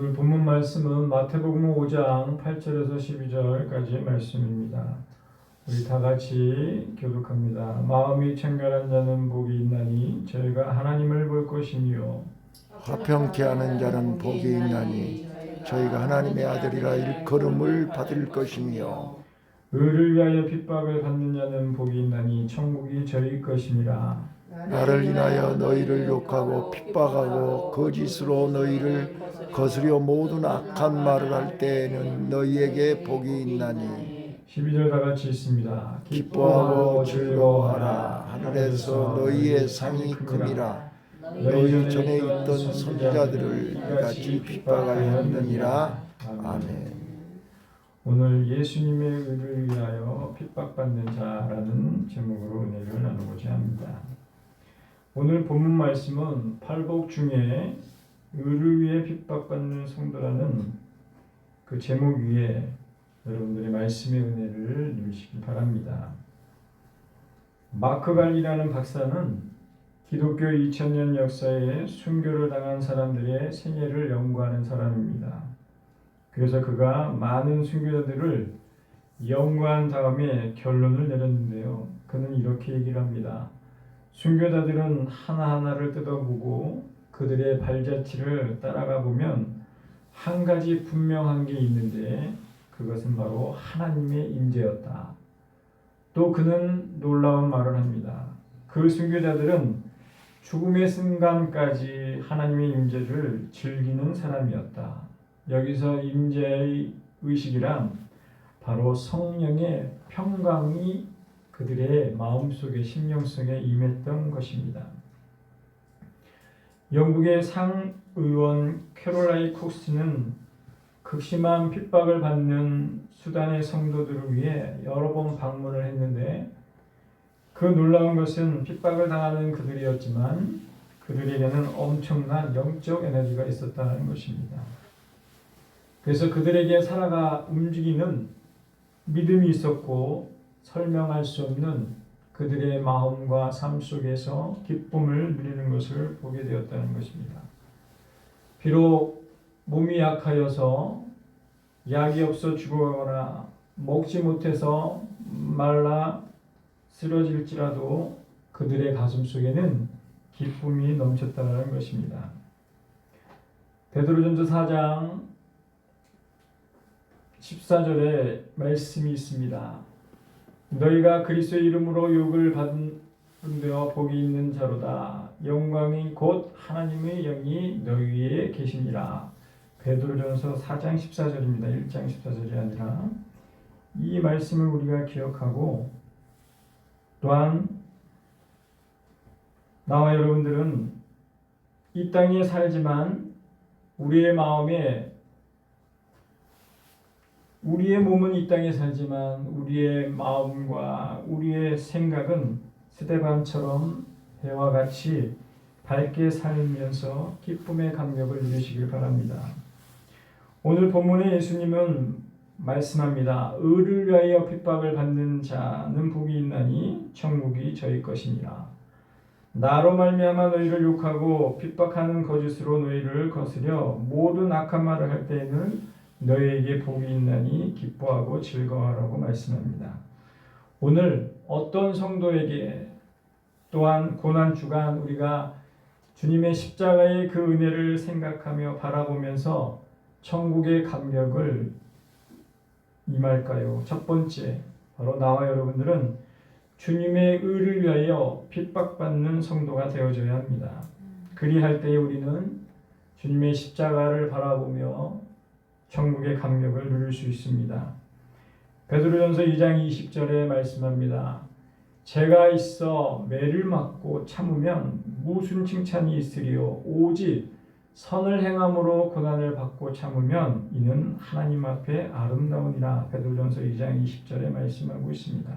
오늘 본문 말씀은 마태복음 5장 8절에서 12절까지의 말씀입니다. 우리 다 같이 교독합니다. 마음이 청결한 자는 복이 있나니 저희가 하나님을 볼 것이며 화평케 하는 자는 복이 있나니 저희가 하나님의 아들이라 일컬음을 받을 것이며 의를 위하여 핍박을 받는 자는 복이 있나니 천국이 저희 것이니라. 나를 인하여 너희를 욕하고 핍박하고 거짓으로 너희를 거스려 모든 악한 말을 할 때에는 너희에게 복이 있나니 12절 다 같이 있습니다. 기뻐하고 즐거워하라. 하늘에서 너희의 상이 큼이라. 너희 전에 있던 선지자들을 이같이 핍박하였느니라. 아멘. 오늘 예수님의 의를 위하여 핍박받는 자라는 제목으로 은혜를 나누고자 합니다. 오늘 본문 말씀은 팔복 중에 의를 위해 핍박받는 성도라는 그 제목 위에 여러분들의 말씀의 은혜를 누리시기 바랍니다. 마크 갈리라는 박사는 기독교 2000년 역사에 순교를 당한 사람들의 생애를 연구하는 사람입니다. 그래서 그가 많은 순교자들을 연구한 다음에 결론을 내렸는데요. 그는 이렇게 얘기를 합니다. 순교자들은 하나하나를 뜯어보고 그들의 발자취를 따라가 보면 한 가지 분명한 게 있는데 그것은 바로 하나님의 임재였다. 또 그는 놀라운 말을 합니다. 그 순교자들은 죽음의 순간까지 하나님의 임재를 즐기는 사람이었다. 여기서 임재의 의식이란 바로 성령의 평강이 그들의 마음속에 심령 속에 임했던 것입니다. 영국의 상의원 캐롤라이 쿡스는 극심한 핍박을 받는 수단의 성도들을 위해 여러 번 방문을 했는데 그 놀라운 것은 핍박을 당하는 그들이었지만 그들에게는 엄청난 영적 에너지가 있었다는 것입니다. 그래서 그들에게 살아가 움직이는 믿음이 있었고 설명할 수 없는 그들의 마음과 삶 속에서 기쁨을 누리는 것을 보게 되었다는 것입니다. 비록 몸이 약하여서 약이 없어 죽어가거나 먹지 못해서 말라 쓰러질지라도 그들의 가슴 속에는 기쁨이 넘쳤다는 것입니다. 베드로전서 4장 14절에 말씀이 있습니다. 너희가 그리스도의 이름으로 욕을 받은 되어 복이 있는 자로다. 영광이 곧 하나님의 영이 너희 위에 계시니라. 베드로전서 4장 14절입니다. 1장 14절이 아니라 이 말씀을 우리가 기억하고 또한 나와 여러분들은 이 땅에 살지만 우리의 몸은 이 땅에 살지만 우리의 마음과 우리의 생각은 스데반처럼 해와 같이 밝게 살면서 기쁨의 감격을 누리시길 바랍니다. 오늘 본문에 예수님은 말씀합니다. 의를 위하여 핍박을 받는 자는 복이 있나니 천국이 저희 것이니라. 나로 말미암아 너희를 욕하고 핍박하는 거짓으로 너희를 거스려 모든 악한 말을 할 때에는 너희에게 복이 있나니 기뻐하고 즐거워하라고 말씀합니다. 오늘 어떤 성도에게 또한 고난주간 우리가 주님의 십자가의 그 은혜를 생각하며 바라보면서 천국의 감격을 임할까요? 첫 번째, 바로 나와 여러분들은 주님의 의를 위하여 핍박받는 성도가 되어줘야 합니다. 그리할 때에 우리는 주님의 십자가를 바라보며 천국의 감격을 누릴 수 있습니다. 베드로전서 2장 20절에 말씀합니다. 죄가 있어 매를 맞고 참으면 무슨 칭찬이 있으리요 오직 선을 행함으로 고난을 받고 참으면 이는 하나님 앞에 아름다우니라. 베드로전서 2장 20절에 말씀하고 있습니다.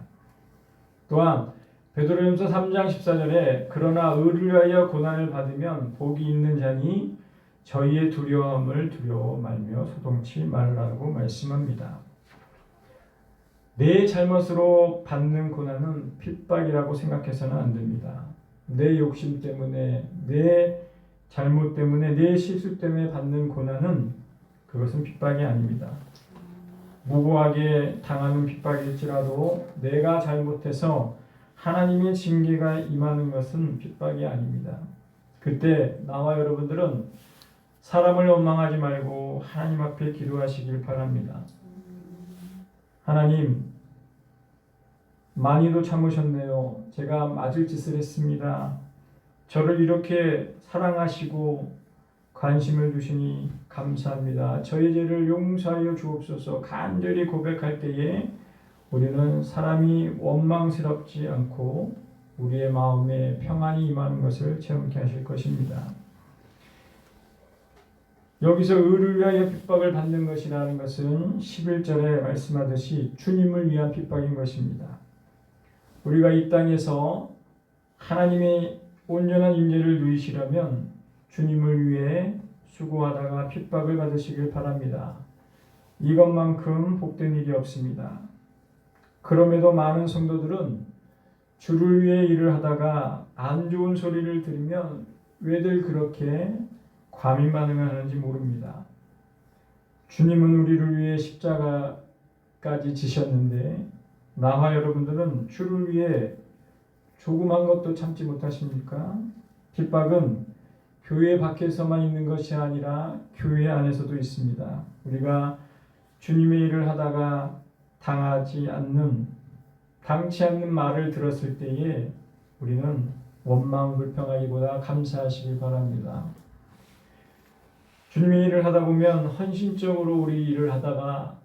또한 베드로전서 3장 14절에 그러나 의를 위하여 고난을 받으면 복이 있는 자니 저희의 두려움을 두려워 말며 소동치 말라고 말씀합니다. 내 잘못으로 받는 고난은 핍박이라고 생각해서는 안 됩니다. 내 욕심 때문에, 내 잘못 때문에, 내 실수 때문에 받는 고난은 그것은 핍박이 아닙니다. 무고하게 당하는 핍박일지라도 내가 잘못해서 하나님의 징계가 임하는 것은 핍박이 아닙니다. 그때 나와 여러분들은 사람을 원망하지 말고 하나님 앞에 기도하시길 바랍니다. 하나님, 많이도 참으셨네요. 제가 맞을 짓을 했습니다. 저를 이렇게 사랑하시고 관심을 두시니 감사합니다. 저의 죄를 용서하여 주옵소서. 간절히 고백할 때에 우리는 사람이 원망스럽지 않고 우리의 마음에 평안이 임하는 것을 체험케 하실 것입니다. 여기서 의를 위하여 핍박을 받는 것이라는 것은 11절에 말씀하듯이 주님을 위한 핍박인 것입니다. 우리가 이 땅에서 하나님의 온전한 임재를 누리시려면 주님을 위해 수고하다가 핍박을 받으시길 바랍니다. 이것만큼 복된 일이 없습니다. 그럼에도 많은 성도들은 주를 위해 일을 하다가 안 좋은 소리를 들으면 왜들 그렇게 과민 반응을 하는지 모릅니다. 주님은 우리를 위해 십자가까지 지셨는데 나와 여러분들은 주를 위해 조그만 것도 참지 못하십니까? 핍박은 교회 밖에서만 있는 것이 아니라 교회 안에서도 있습니다. 우리가 주님의 일을 하다가 당치 않는 말을 들었을 때에 우리는 원망 불평하기보다 감사하시기 바랍니다. 주님의 일을 하다 보면 헌신적으로 우리 일을 하다가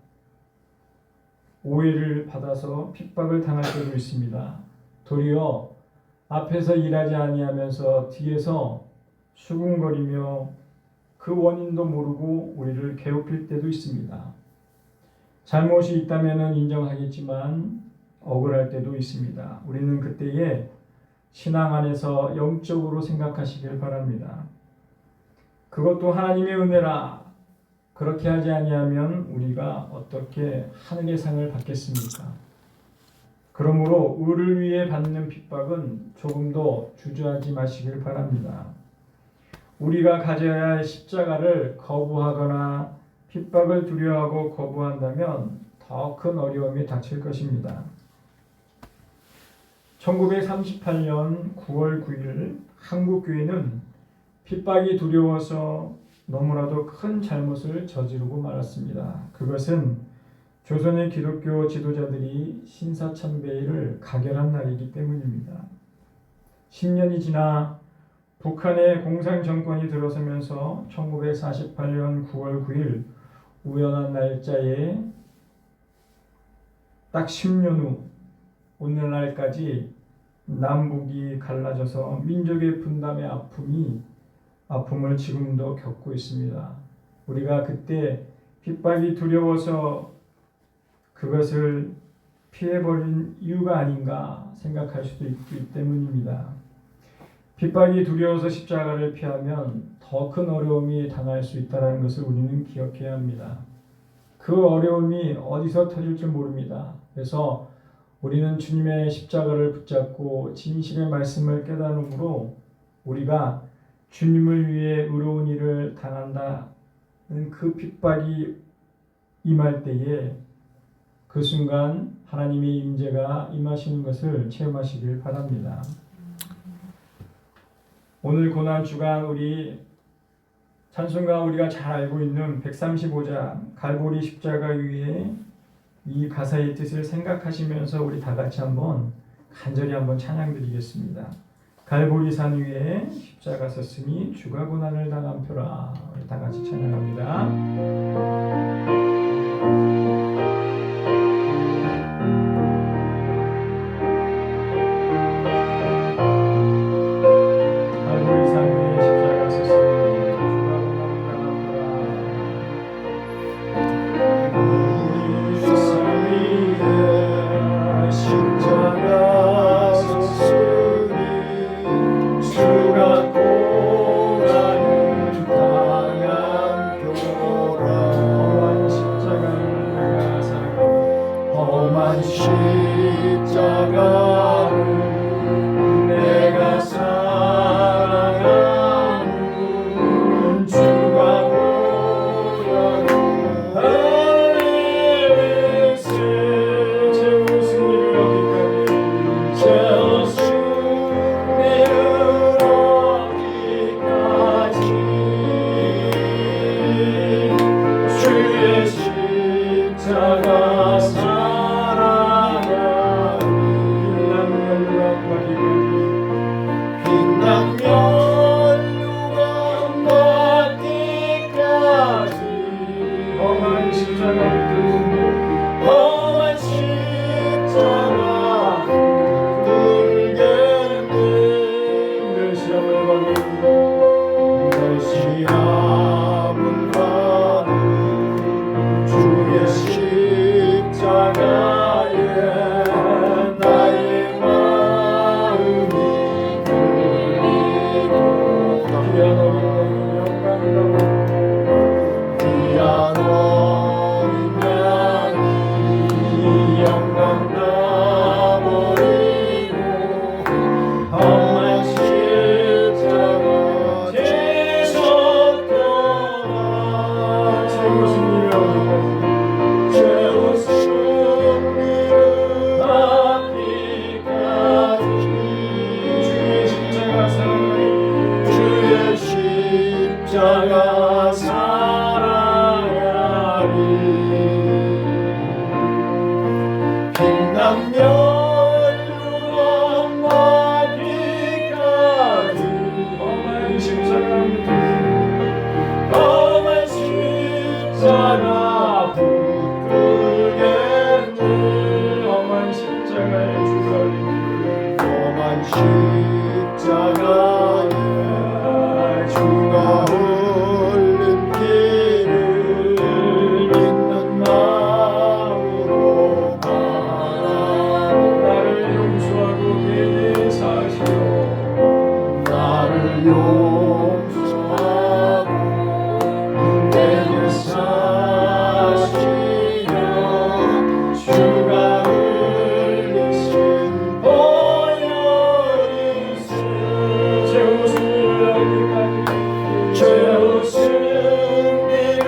오해를 받아서 핍박을 당할 때도 있습니다. 도리어 앞에서 일하지 아니하면서 뒤에서 수군거리며 그 원인도 모르고 우리를 괴롭힐 때도 있습니다. 잘못이 있다면 인정하겠지만 억울할 때도 있습니다. 우리는 그때에 신앙 안에서 영적으로 생각하시길 바랍니다. 그것도 하나님의 은혜라. 그렇게 하지 아니하면 우리가 어떻게 하늘의 상을 받겠습니까? 그러므로 의를 위해 받는 핍박은 조금도 주저하지 마시길 바랍니다. 우리가 가져야 할 십자가를 거부하거나 핍박을 두려워하고 거부한다면 더 큰 어려움이 닥칠 것입니다. 1938년 9월 9일 한국교회는 핍박이 두려워서 너무나도 큰 잘못을 저지르고 말았습니다. 그것은 조선의 기독교 지도자들이 신사참배를 가결한 날이기 때문입니다. 10년이 지나 북한의 공산정권이 들어서면서 1948년 9월 9일 우연한 날짜에 딱 10년 후 오늘날까지 남북이 갈라져서 민족의 분담의 아픔을 지금도 겪고 있습니다. 우리가 그때 핍박이 두려워서 그것을 피해버린 이유가 아닌가 생각할 수도 있기 때문입니다. 핍박이 두려워서 십자가를 피하면 더 큰 어려움이 당할 수 있다는 것을 우리는 기억해야 합니다. 그 어려움이 어디서 터질지 모릅니다. 그래서 우리는 주님의 십자가를 붙잡고 진실의 말씀을 깨달음으로 우리가 주님을 위해 의로운 일을 당한다는 그 핍박이 임할 때에 그 순간 하나님의 임재가 임하시는 것을 체험하시길 바랍니다. 오늘 고난 주간 우리 찬송가 우리가 잘 알고 있는 135장 갈보리 십자가 위에 이 가사의 뜻을 생각하시면서 우리 다 같이 한번 간절히 한번 찬양드리겠습니다. 갈보리 산 위에 십자가 섰으니 주가 고난을 당한 표라. 우리 다 같이 찬양합니다. 십자가 사랑하리 빛나며 십자가 붙들겠네 험한 십자가의 주가 험한 십자가에 주가 흘린 피를 믿는 마음으로 바라고 나를 용서하고 내게 사시오 나를 용서하고 내게 사시려 주가 흘리신 보혈이 최후 승리를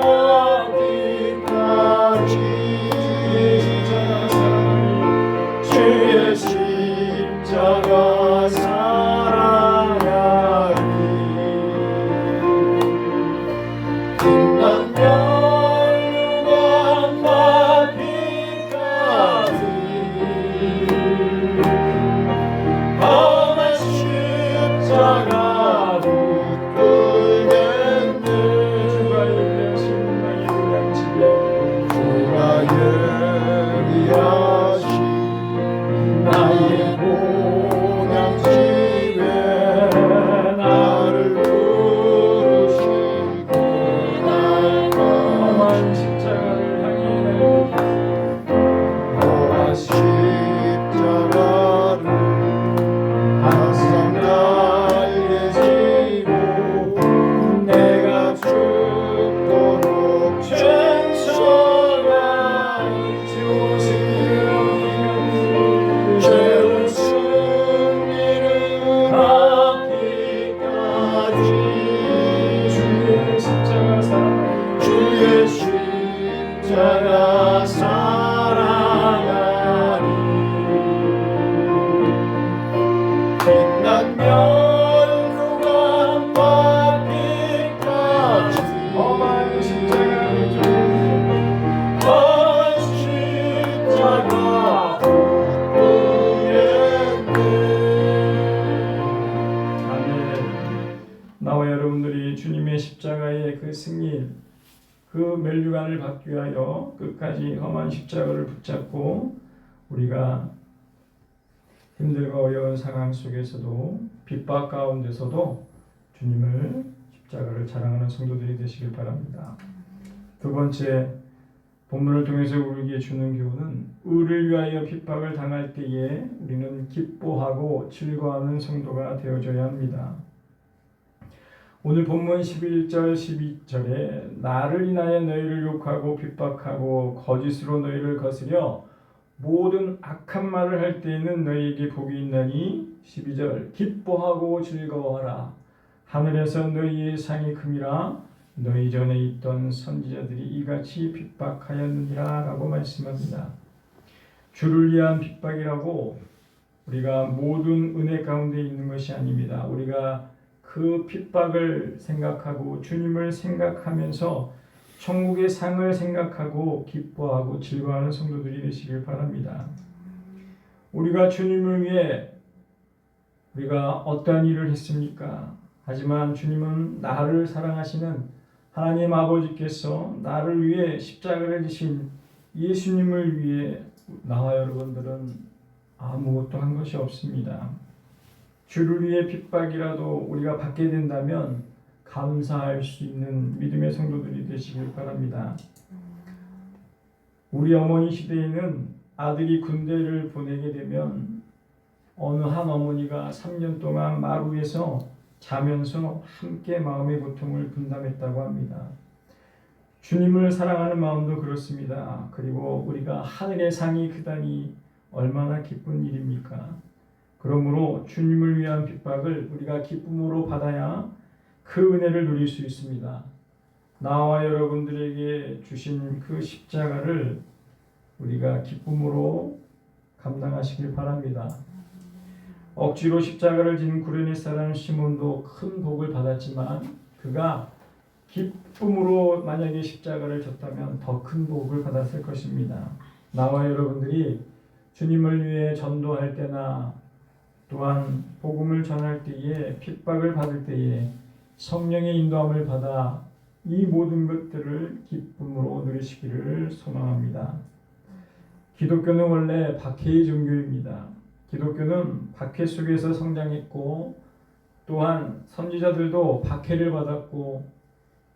하기까지 최후 승리를 하기까지 주의 십자가 사랑하리 빛나며 유감과 피까지 험한 십자가 붙들겠네 주가 예비하신 나의 고향집에 주가 예비하신 나의 고향집에 나를 부르시고 험한 십자가를 향해 험한 십자가를 항상 달리지고 내가 죽도록 최선하니 최후 승리를 하기까지 주의 십자가 사랑하니 주의 십자가 사랑하니 빛나며 유감과 피까지 험한 십자가를 험한 십자가 붙들겠네 아멘. 나와 여러분들이 주님의 십자가의 그 승리, 그 면류관을 받기 위하여 끝까지 험한 십자가를 붙잡고 우리가 힘들고 어려운 상황 속에서도 핍박 가운데서도 주님을 십자가를 자랑하는 성도들이 되시길 바랍니다. 두 번째 본문을 통해서 우리에게 주는 교훈은 의를 위하여 핍박을 당할 때에 우리는 기뻐하고 즐거워하는 성도가 되어줘야 합니다. 오늘 본문 11절 12절에 나를 인하여 너희를 욕하고 핍박하고 거짓으로 너희를 거스려 모든 악한 말을 할 때에는 너희에게 복이 있나니 12절 기뻐하고 즐거워하라 하늘에서 너희의 상이 큼이라 너희 전에 있던 선지자들이 이같이 핍박하였느니라 라고 말씀합니다. 주를 위한 핍박이라고 우리가 모든 은혜 가운데 있는 것이 아닙니다. 우리가 그 핍박을 생각하고 주님을 생각하면서 천국의 상을 생각하고 기뻐하고 즐거워하는 성도들이 되시길 바랍니다. 우리가 주님을 위해 우리가 어떠한 일을 했습니까? 하지만 주님은 나를 사랑하시는 하나님 아버지께서 나를 위해 십자가를 지신 예수님을 위해 나와 여러분들은 아무것도 한 것이 없습니다. 주를 위해 핍박이라도 우리가 받게 된다면 감사할 수 있는 믿음의 성도들이 되시길 바랍니다. 우리 어머니 시대에는 아들이 군대를 보내게 되면 어느 한 어머니가 3년 동안 마루에서 자면서 함께 마음의 고통을 분담했다고 합니다. 주님을 사랑하는 마음도 그렇습니다. 그리고 우리가 하늘의 상이 크다니 얼마나 기쁜 일입니까? 그러므로 주님을 위한 핍박을 우리가 기쁨으로 받아야 그 은혜를 누릴 수 있습니다. 나와 여러분들에게 주신 그 십자가를 우리가 기쁨으로 감당하시길 바랍니다. 억지로 십자가를 진 구레네 사람 시몬도 큰 복을 받았지만 그가 기쁨으로 만약에 십자가를 졌다면 더 큰 복을 받았을 것입니다. 나와 여러분들이 주님을 위해 전도할 때나 또한 복음을 전할 때에 핍박을 받을 때에 성령의 인도함을 받아 이 모든 것들을 기쁨으로 누리시기를 소망합니다. 기독교는 원래 박해의 종교입니다. 기독교는 박해 속에서 성장했고 또한 선지자들도 박해를 받았고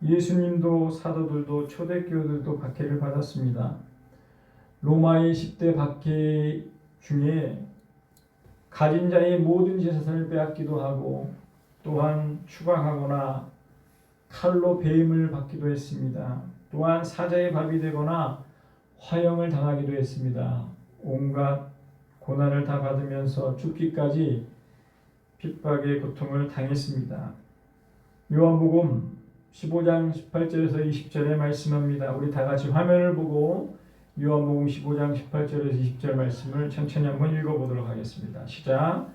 예수님도 사도들도 초대교회들도 박해를 받았습니다. 로마의 10대 박해 중에 가진 자의 모든 재산을 빼앗기도 하고 또한 추방하거나 칼로 배임을 받기도 했습니다. 또한 사자의 밥이 되거나 화형을 당하기도 했습니다. 온갖 고난을 다 받으면서 죽기까지 핍박의 고통을 당했습니다. 요한복음 15장 18절에서 20절에 말씀합니다. 우리 다 같이 화면을 보고 요한복음 15장 18절에서 20절 말씀을 천천히 한번 읽어보도록 하겠습니다. 시작.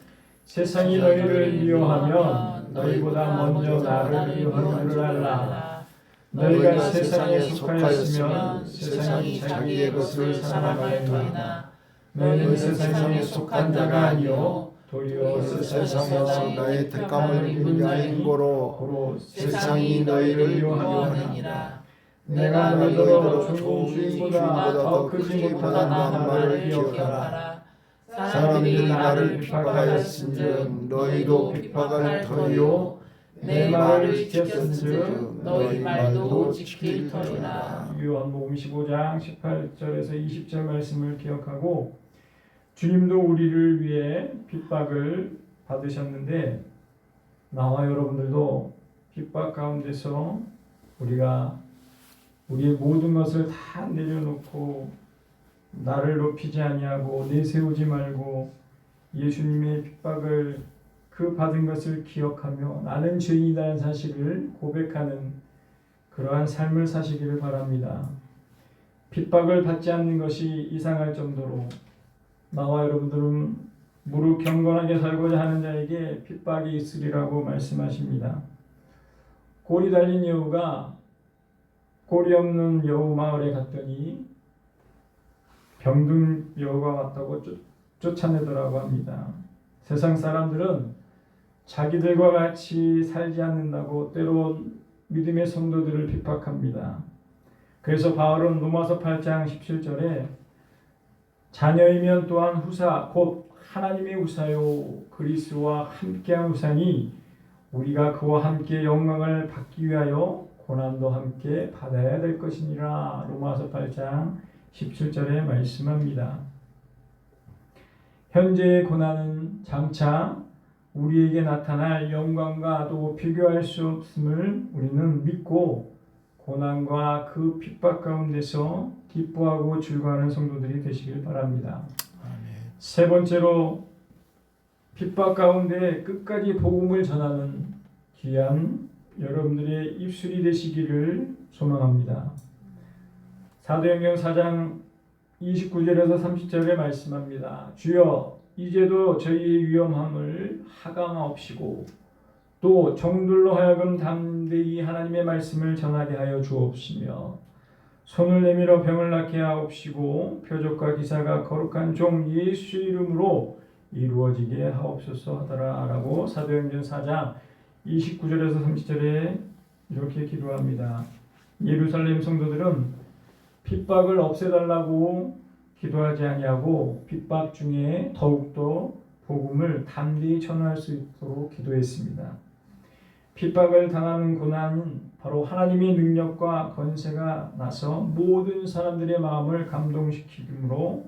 세상이 너희를 미워하면 너희보다 먼저 나를 미워한 줄 알라. 너희가 세상에 속하였으면 세상이 자기의 것을 사랑하였나이다. 너희는 세상에 속한 자가 아니요 도리어 세상에서 나의 택감을 입은 거로 세상이 너희를 미워하느니라. 내가 너희로 좋은 주인보다 더 크지 못하다는 말을 기억하라. 사람들이 나를 핍박하였은즉 너희도 핍박할 터이요 내 말을 지켰은즉 너희 말도 지킬 터이라. 요한복음 15장 18절에서 20절 말씀을 기억하고 주님도 우리를 위해 핍박을 받으셨는데 나와 여러분들도 핍박 가운데서 우리가 우리의 모든 것을 다 내려놓고 나를 높이지 아니하고 내세우지 말고 예수님의 핍박을 그 받은 것을 기억하며 나는 죄인이라는 사실을 고백하는 그러한 삶을 사시기를 바랍니다. 핍박을 받지 않는 것이 이상할 정도로 나와 여러분들은 무릇 경건하게 살고자 하는 자에게 핍박이 있으리라고 말씀하십니다. 골이 달린 여우가 골이 없는 여우 마을에 갔더니 병든 여우가 왔다고 쫓아내더라고 합니다. 세상 사람들은 자기들과 같이 살지 않는다고 때론 믿음의 성도들을 핍박합니다. 그래서 바울은 로마서 8장 17절에 자녀이면 또한 후사 곧 하나님의 후사요 그리스도와 함께한 후사니 우리가 그와 함께 영광을 받기 위하여 고난도 함께 받아야 될 것이니라. 로마서 8장 17절에 말씀합니다. 현재의 고난은 장차 우리에게 나타날 영광과도 비교할 수 없음을 우리는 믿고 고난과 그 핍박 가운데서 기뻐하고 즐거워하는 성도들이 되시길 바랍니다. 세 번째로 핍박 가운데 끝까지 복음을 전하는 귀한 여러분들의 입술이 되시기를 소망합니다. 사도행전 4장 29절에서 30절에 말씀합니다. 주여 이제도 저희의 위험함을 하강하옵시고 또 종들로 하여금 담대히 하나님의 말씀을 전하게 하여 주옵시며 손을 내밀어 병을 낫게 하옵시고 표적과 기사가 거룩한 종 예수 이름으로 이루어지게 하옵소서 하더라 라고 사도행전 4장 29절에서 30절에 이렇게 기도합니다. 예루살렘 성도들은 핍박을 없애달라고 기도하지 아니하고 핍박 중에 더욱더 복음을 담대히 전할 수 있도록 기도했습니다. 핍박을 당하는 고난은 바로 하나님의 능력과 권세가 나서 모든 사람들의 마음을 감동시키므로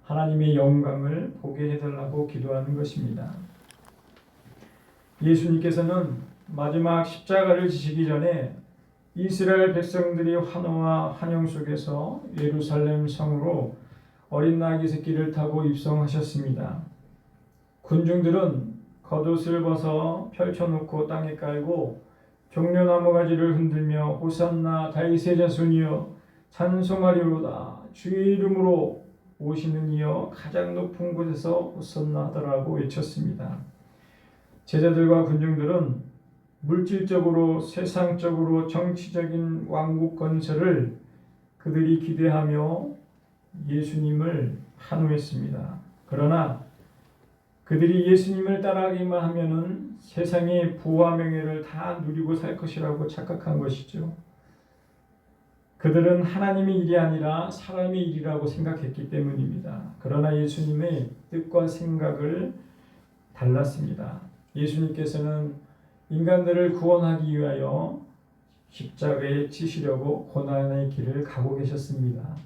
하나님의 영광을 보게 해달라고 기도하는 것입니다. 예수님께서는 마지막 십자가를 지시기 전에 이스라엘 백성들이 환호와 환영 속에서 예루살렘 성으로 어린 나귀 새끼를 타고 입성하셨습니다. 군중들은 겉옷을 벗어 펼쳐놓고 땅에 깔고 종려나무 가지를 흔들며 호산나 다윗의 자손이여 찬송하리로다 주의 이름으로 오시는 이여 가장 높은 곳에서 호산나 하더라고 외쳤습니다. 제자들과 군중들은 물질적으로 세상적으로 정치적인 왕국 건설을 그들이 기대하며 예수님을 환호했습니다. 그러나 그들이 예수님을 따라가기만 하면은 세상의 부와 명예를 다 누리고 살 것이라고 착각한 것이죠. 그들은 하나님의 일이 아니라 사람의 일이라고 생각했기 때문입니다. 그러나 예수님의 뜻과 생각을 달랐습니다. 예수님께서는 인간들을 구원하기 위하여 십자가에 지시려고 고난의 길을 가고 계셨습니다.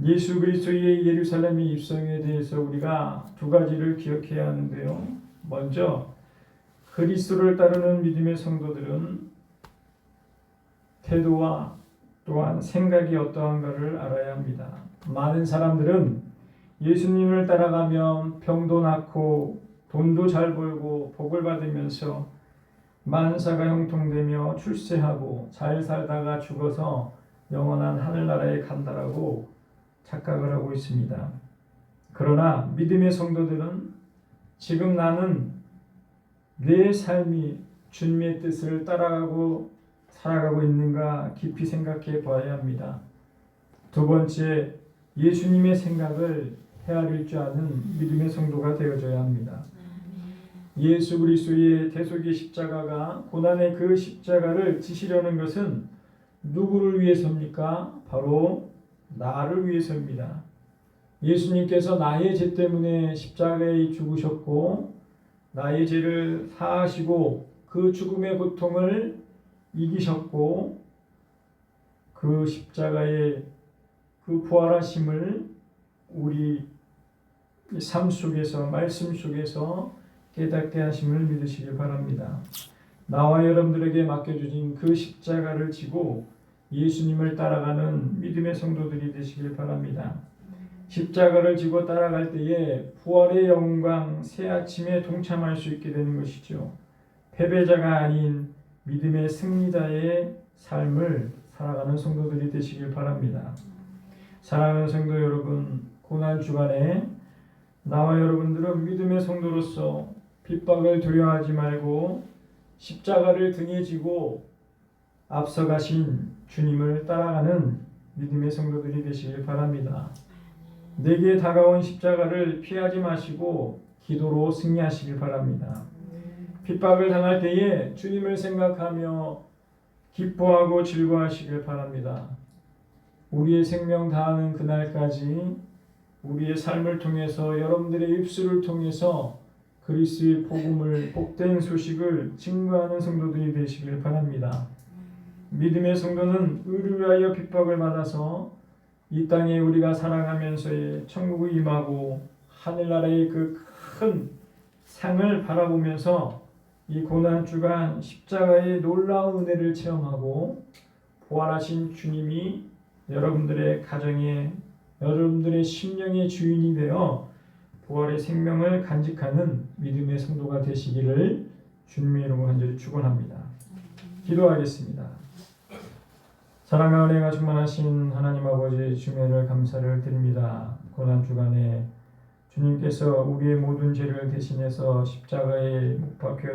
예수 그리스도의 예루살렘의 입성에 대해서 우리가 두 가지를 기억해야 하는데요. 먼저 그리스도를 따르는 믿음의 성도들은 태도와 또한 생각이 어떠한가를 알아야 합니다. 많은 사람들은 예수님을 따라가면 병도 낫고 돈도 잘 벌고 복을 받으면서 만사가 형통되며 출세하고 잘 살다가 죽어서 영원한 하늘나라에 간다라고 착각을 하고 있습니다. 그러나 믿음의 성도들은 지금 나는 내 삶이 주님의 뜻을 따라가고 살아가고 있는가 깊이 생각해 봐야 합니다. 두 번째, 예수님의 생각을 헤아릴 줄 아는 믿음의 성도가 되어줘야 합니다. 예수 그리스도의 대속의 십자가가 고난의 그 십자가를 지시려는 것은 누구를 위해서입니까? 바로 나를 위해서입니다. 예수님께서 나의 죄 때문에 십자가에 죽으셨고 나의 죄를 사하시고 그 죽음의 고통을 이기셨고 그 십자가의 그 부활하심을 우리 삶 속에서 말씀 속에서 깨닫게 하심을 믿으시길 바랍니다. 나와 여러분들에게 맡겨주신 그 십자가를 지고 예수님을 따라가는 믿음의 성도들이 되시길 바랍니다. 십자가를 지고 따라갈 때에 부활의 영광 새 아침에 동참할 수 있게 되는 것이죠. 패배자가 아닌 믿음의 승리자의 삶을 살아가는 성도들이 되시길 바랍니다. 사랑하는 성도 여러분, 고난 주간에 나와 여러분들은 믿음의 성도로서 핍박을 두려워하지 말고 십자가를 등에 지고 앞서가신 주님을 따라가는 믿음의 성도들이 되시길 바랍니다. 내게 다가온 십자가를 피하지 마시고 기도로 승리하시길 바랍니다. 핍박을 당할 때에 주님을 생각하며 기뻐하고 즐거워하시길 바랍니다. 우리의 생명 다하는 그날까지 우리의 삶을 통해서 여러분들의 입술을 통해서 그리스도의 복음을 복된 소식을 증거하는 성도들이 되시길 바랍니다. 믿음의 성도는 의를 위하여 핍박을 받아서 이 땅에 우리가 살아가면서의 천국을 임하고 하늘나라의 그 큰 상을 바라보면서 이 고난 주간 십자가의 놀라운 은혜를 체험하고 부활하신 주님이 여러분들의 가정에 여러분들의 심령의 주인이 되어 부활의 생명을 간직하는 믿음의 성도가 되시기를 주님의 이름으로 간절히 축원합니다. 기도하겠습니다. 사랑과 은혜가 충만하신 하나님 아버지 주님을 감사를 드립니다. 고난 주간에 주님께서 우리의 모든 죄를 대신해서 십자가에 못 박혀